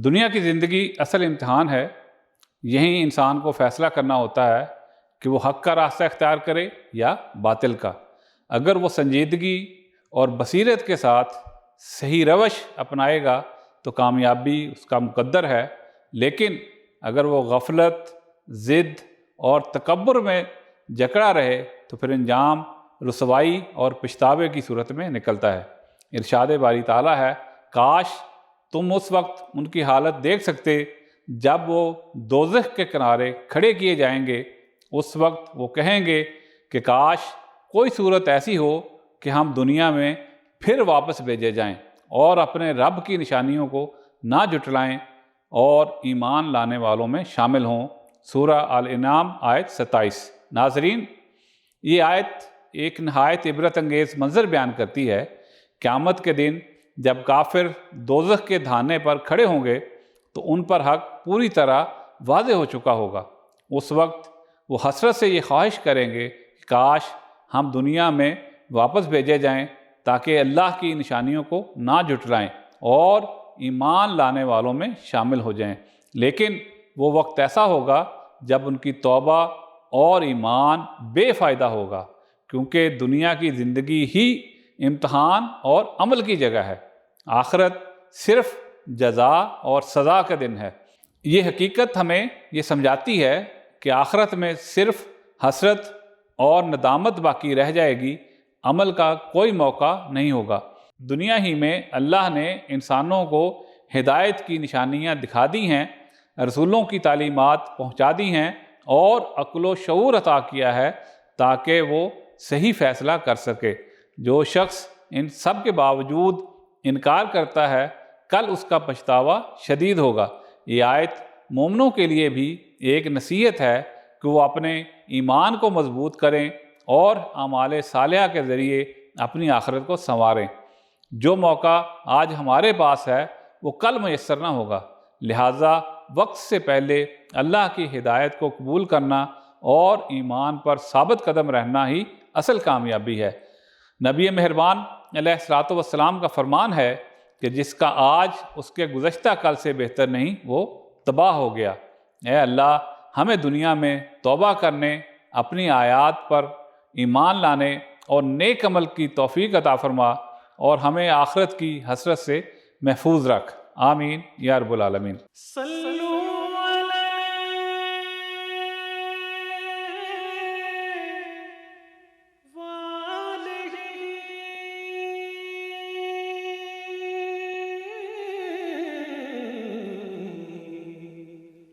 دنیا کی زندگی اصل امتحان ہے۔ یہیں انسان کو فیصلہ کرنا ہوتا ہے کہ وہ حق کا راستہ اختیار کرے یا باطل کا۔ اگر وہ سنجیدگی اور بصیرت کے ساتھ صحیح روش اپنائے گا تو کامیابی اس کا مقدر ہے، لیکن اگر وہ غفلت، ضد اور تکبر میں جکڑا رہے تو پھر انجام رسوائی اور پچھتاوے کی صورت میں نکلتا ہے۔ ارشاد باری تعالیٰ ہے، کاش تم اس وقت ان کی حالت دیکھ سکتے جب وہ دوزخ کے کنارے کھڑے کیے جائیں گے۔ اس وقت وہ کہیں گے کہ کاش کوئی صورت ایسی ہو کہ ہم دنیا میں پھر واپس بھیجے جائیں اور اپنے رب کی نشانیوں کو نہ جھٹلائیں اور ایمان لانے والوں میں شامل ہوں۔ سورہ الانعام آیت 27۔ ناظرین، یہ آیت ایک نہایت عبرت انگیز منظر بیان کرتی ہے۔ قیامت کے دن جب کافر دوزخ کے دھانے پر کھڑے ہوں گے تو ان پر حق پوری طرح واضح ہو چکا ہوگا۔ اس وقت وہ حسرت سے یہ خواہش کریں گے کہ کاش ہم دنیا میں واپس بھیجے جائیں تاکہ اللہ کی نشانیوں کو نہ جھٹلائیں اور ایمان لانے والوں میں شامل ہو جائیں۔ لیکن وہ وقت ایسا ہوگا جب ان کی توبہ اور ایمان بے فائدہ ہوگا، کیونکہ دنیا کی زندگی ہی امتحان اور عمل کی جگہ ہے۔ آخرت صرف جزا اور سزا کا دن ہے۔ یہ حقیقت ہمیں یہ سمجھاتی ہے کہ آخرت میں صرف حسرت اور ندامت باقی رہ جائے گی، عمل کا کوئی موقع نہیں ہوگا۔ دنیا ہی میں اللہ نے انسانوں کو ہدایت کی نشانیاں دکھا دی ہیں، رسولوں کی تعلیمات پہنچا دی ہیں اور عقل و شعور عطا کیا ہے تاکہ وہ صحیح فیصلہ کر سکے۔ جو شخص ان سب کے باوجود انکار کرتا ہے، کل اس کا پچھتاوا شدید ہوگا۔ یہ آیت مومنوں کے لیے بھی ایک نصیحت ہے کہ وہ اپنے ایمان کو مضبوط کریں اور اعمال صالحہ کے ذریعے اپنی آخرت کو سنواریں۔ جو موقع آج ہمارے پاس ہے وہ کل میسر نہ ہوگا، لہٰذا وقت سے پہلے اللہ کی ہدایت کو قبول کرنا اور ایمان پر ثابت قدم رہنا ہی اصل کامیابی ہے۔ نبی مہربان علیہ الصلوۃ والسلام کا فرمان ہے کہ جس کا آج اس کے گزشتہ کل سے بہتر نہیں، وہ تباہ ہو گیا۔ اے اللہ، ہمیں دنیا میں توبہ کرنے، اپنی آیات پر ایمان لانے اور نیک عمل کی توفیق عطا فرما اور ہمیں آخرت کی حسرت سے محفوظ رکھ۔ آمین یا رب العالمین۔